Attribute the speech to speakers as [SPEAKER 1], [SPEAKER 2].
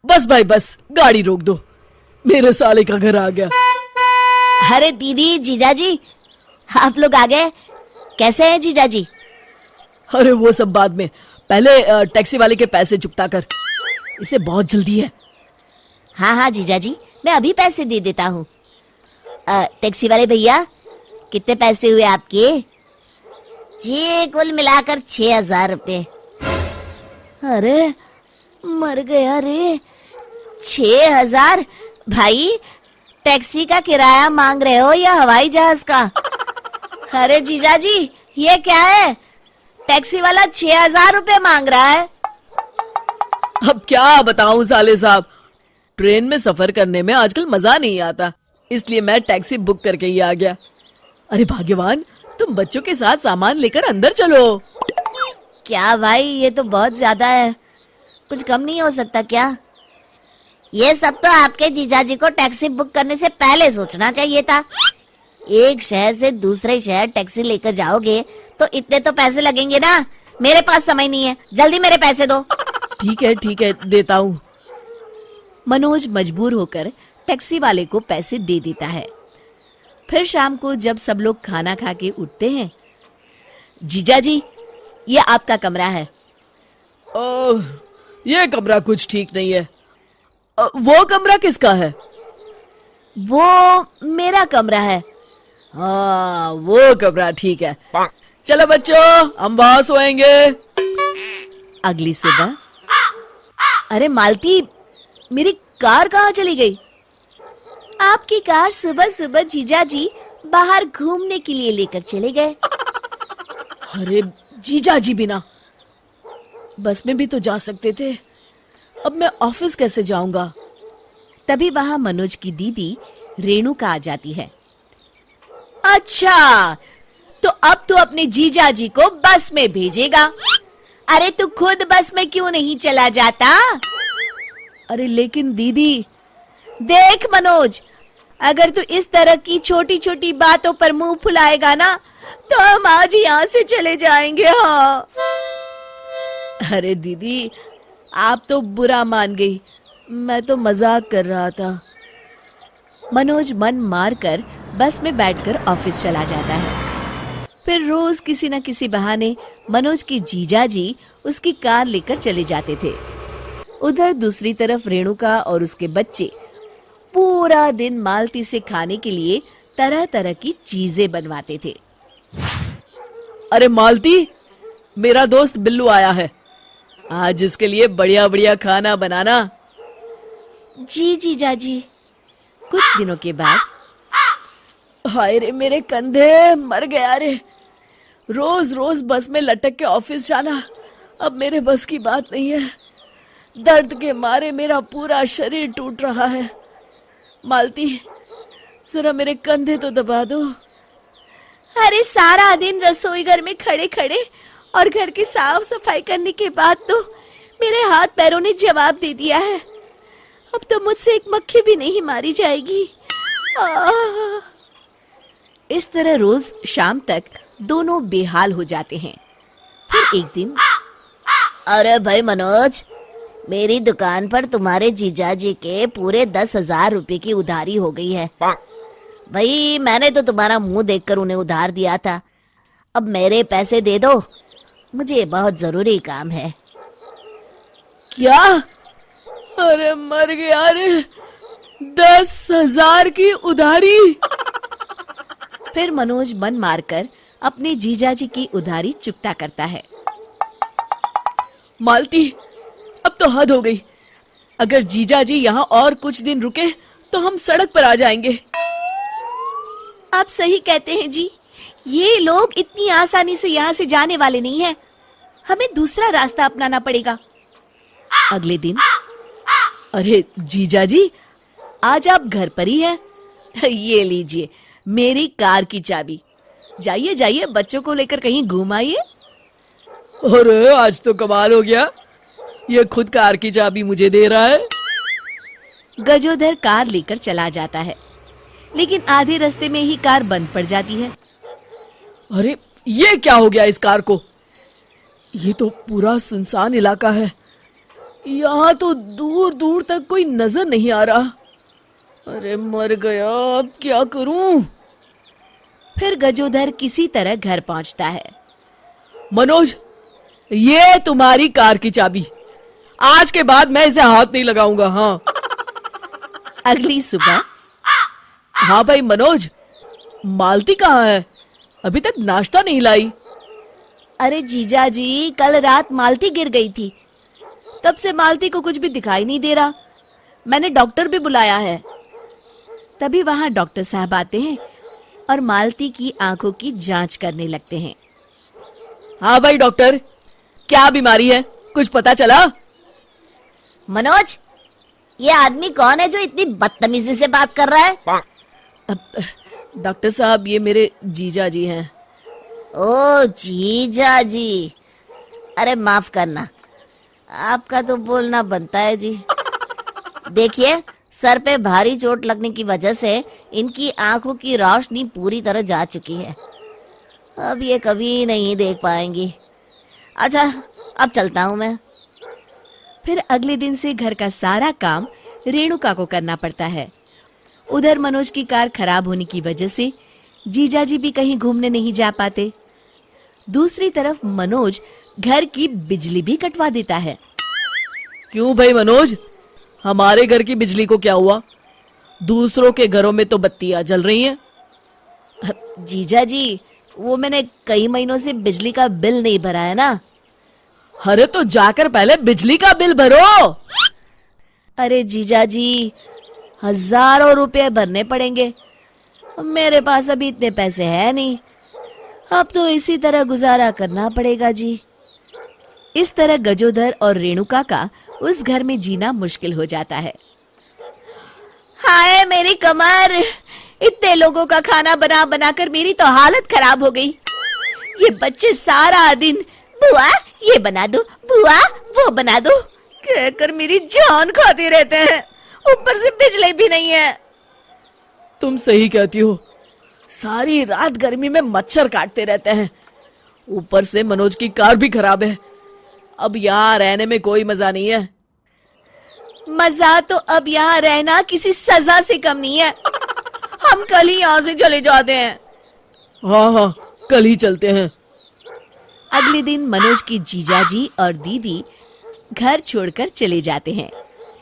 [SPEAKER 1] बस भाई बस, गाड़ी रोक दो, मेरे साले का घर आ गया।
[SPEAKER 2] अरे दीदी, जीजाजी, आप लोग आ गए। कैसे हैं जीजाजी?
[SPEAKER 1] अरे वो सब बाद में, पहले टैक्सी वाले के पैसे चुकता कर, इसे बहुत जल्दी है।
[SPEAKER 2] हाँ हाँ जीजाजी, मैं अभी पैसे दे देता हूँ। टैक्सी वाले भैया, कितने पैसे हुए आपके? जी कुल मिलाकर 6,000 रुपये। अरे मर गया रे, 6,000? भाई टैक्सी का किराया मांग रहे हो या हवाई जहाज का? अरे जीजाजी, ये क्या है? टैक्सी वाला 6,000 रुपये मांग रहा है।
[SPEAKER 1] अब क्या बताऊं साले साहब, ट्रेन में सफर करने में आजकल मजा नहीं आता, इसलिए मैं टैक्सी बुक करके ही आ गया। अरे भाग्यवान, तुम बच्चों के साथ सामान लेकर अंदर चलो।
[SPEAKER 2] क्या भाई, ये तो बहुत ज्यादा है, कुछ कम नहीं हो सकता क्या? ये सब तो आपके जीजाजी को टैक्सी बुक करने से पहले सोचना चाहिए था। एक शहर से दूसरे शहर टैक्सी लेकर जाओगे तो इतने तो पैसे लगेंगे ना। मेरे पास समय नहीं है, जल्दी मेरे पैसे दो।
[SPEAKER 1] ठीक है देता हूँ। मनोज मजबूर होकर टैक्सी वाले को पैसे दे देता है। फिर शाम को जब सब लोग खाना खा के उठते हैं, जीजाजी, ये आपका कमरा है। ओह, ये कमरा कुछ ठीक नहीं है। वो कमरा किसका है?
[SPEAKER 2] वो मेरा कमरा है।
[SPEAKER 1] हाँ, वो कमरा ठीक है। चलो बच्चों, हम वहां सोएंगे।
[SPEAKER 2] अगली सुबह, अरे मालती, मेरी कार कहाँ चली गई? आपकी कार सुबह सुबह जीजाजी बाहर घूमने के लिए लेकर चले गए।
[SPEAKER 1] अरे जीजाजी बिना बस में भी तो जा सकते थे, अब मैं ऑफिस कैसे जाऊंगा?
[SPEAKER 2] तभी वहां मनोज की दीदी रेणुका आ जाती है। अच्छा, तो अब तू अपने जीजाजी को बस में भेजेगा? अरे तू खुद बस में क्यों नहीं चला जाता?
[SPEAKER 1] अरे लेकिन दीदी।
[SPEAKER 2] देख मनोज, अगर तू इस तरह की छोटी छोटी बातों पर मुंह फुलाएगा ना, तो हम आज यहाँ से चले जाएंगे। हाँ।
[SPEAKER 1] अरे दीदी, आप तो बुरा मान गई, मैं तो मजाक कर रहा था।
[SPEAKER 2] मनोज मन मार कर बस में बैठकर ऑफिस चला जाता है। फिर रोज किसी न किसी बहाने मनोज के जीजाजी उसकी कार लेकर चले जाते थे। उधर दूसरी तरफ रेणुका और उसके बच्चे पूरा दिन मालती से खाने के लिए तरह तरह की चीजें बनवाते थे।
[SPEAKER 1] अरे मालती, मेरा दोस्त बिल्लू आया है, आज इसके लिए बढ़िया बढ़िया खाना बनाना।
[SPEAKER 2] जी जीजाजी। कुछ दिनों के बाद,
[SPEAKER 1] हाय रे मेरे कंधे, मर गया रे, रोज रोज बस में लटक के ऑफिस जाना अब मेरे बस की बात नहीं है। दर्द के मारे मेरा पूरा शरीर टूट रहा है। मालती, जरा मेरे कंधे तो दबा दो।
[SPEAKER 2] अरे सारा दिन रसोई घर में खड़े खड़े और घर की साफ सफाई करने के बाद तो मेरे हाथ पैरों ने जवाब दे दिया है। अब तो मुझसे एक मक्खी भी नहीं मारी जाएगी। इस तरह रोज शाम तक दोनों बेहाल हो जाते हैं। फिर एक दिन, अरे भाई मनोज, मेरी दुकान पर तुम्हारे जीजाजी के पूरे 10,000 रुपए की उधारी हो गई है। भाई मैंने तो तुम्हारा मुंह देखकर उन्हें उधार दिया था, अब मेरे पैसे दे दो, मुझे बहुत जरूरी काम है।
[SPEAKER 1] क्या? अरे मर गया रे, 10,000 की उधारी।
[SPEAKER 2] फिर मनोज मन मारकर अपने जीजाजी की उधारी चुकता करता है।
[SPEAKER 1] मालती, अब तो हद हो गई, अगर जीजाजी यहाँ और कुछ दिन रुके तो हम सड़क पर आ जाएंगे।
[SPEAKER 2] आप सही कहते हैं जी, ये लोग इतनी आसानी से यहाँ से जाने वाले नहीं हैं, हमें दूसरा रास्ता अपनाना पड़ेगा। अगले दिन,
[SPEAKER 1] अरे जीजाजी,
[SPEAKER 2] आज आप घर पर ही हैं? ये लीजिए मेरी कार की चाबी, जाइए जाइए बच्चों को लेकर कहीं घूम आइए।
[SPEAKER 1] अरे आज तो कमाल हो गया, ये खुद कार की चाबी मुझे दे रहा है।
[SPEAKER 2] गजोधर कार लेकर चला जाता है, लेकिन आधे रास्ते में ही कार बंद पड़ जाती है।
[SPEAKER 1] अरे ये क्या हो गया इस कार को? ये तो पूरा सुनसान इलाका है, यहाँ तो दूर दूर तक कोई नजर नहीं आ रहा। अरे मर गया, अब क्या करूं? फिर गजोधर किसी तरह घर पहुंचता है। मनोज, ये तुम्हारी कार की चाबी। आज के बाद मैं इसे हाथ नहीं लगाऊंगा। हाँ। अगली सुबह। हाँ भाई मनोज, मालती कहाँ है? अभी तक नाश्ता नहीं लाई।
[SPEAKER 2] अरे जीजा जी, कल रात मालती गिर गई थी।
[SPEAKER 1] तब से मालती को कुछ भी दिखाई नहीं दे रहा। मैंने डॉक्टर भी बुलाया है। तभी वहां डॉक्टर साहब आते हैं और मालती की आंखों की जांच करने लगते हैं। हाँ भाई डॉक्टर, क्या बीमारी है, कुछ पता चला?
[SPEAKER 2] मनोज, ये आदमी कौन है जो इतनी बदतमीजी से बात कर रहा है?
[SPEAKER 1] डॉक्टर साहब, ये मेरे जीजा जी हैं।
[SPEAKER 2] ओ जीजा जी, अरे माफ करना, आपका तो बोलना बनता है जी। देखिए, सर पे भारी चोट लगने की वजह से इनकी आंखों की रोशनी पूरी तरह जा चुकी है। अब ये कभी नहीं देख पाएंगी। अच्छा, अब चलता हूं मैं।
[SPEAKER 1] फिर अगले दिन से घर का सारा काम रेणुका को करना पड़ता है। उधर मनोज की कार खराब होने की वजह से जीजाजी भी कहीं घूमने नहीं जा पाते। दूसरी तरफ मनोज घर की बिजली भी कटवा देता है। क्यों भाई मनोज, हमारे घर की बिजली को क्या हुआ? दूसरों के घरों में तो बत्तियां जल रही हैं।
[SPEAKER 2] जीजा जी, वो मैंने कई महीनों से बिजली का बिल नहीं भरा है ना।
[SPEAKER 1] अरे तो जाकर पहले बिजली का बिल भरो।
[SPEAKER 2] अरे जीजा जी, हजारों रुपए भरने पड़ेंगे। मेरे पास अभी इतने पैसे हैं नहीं। अब तो इसी तरह गुजारा करना पड़ेगा जी।
[SPEAKER 1] इस तरह गजोधर और रेणुका का उस घर में जीना मुश्किल हो जाता है।
[SPEAKER 2] हाय मेरी कमर, इतने लोगों का खाना बना बनाकर मेरी तो हालत खराब हो गई। ये बच्चे सारा दिन बुआ ये बना दो, बुआ वो बना दो कहकर मेरी जान खाते रहते हैं। ऊपर से बिजली भी नहीं है।
[SPEAKER 1] तुम सही कहती हो, सारी रात गर्मी में मच्छर काटते रहते हैं। ऊपर से मनोज की कार भी खराब है। अब यहाँ रहने में कोई मजा नहीं है।
[SPEAKER 2] मजा तो अब यहाँ रहना किसी सजा से कम नहीं है। हम कल ही यहाँ से चले जाते हैं।
[SPEAKER 1] हाँ हाँ, कल ही चलते हैं।
[SPEAKER 2] अगले दिन मनोज की जीजाजी और दीदी घर छोड़कर चले जाते हैं।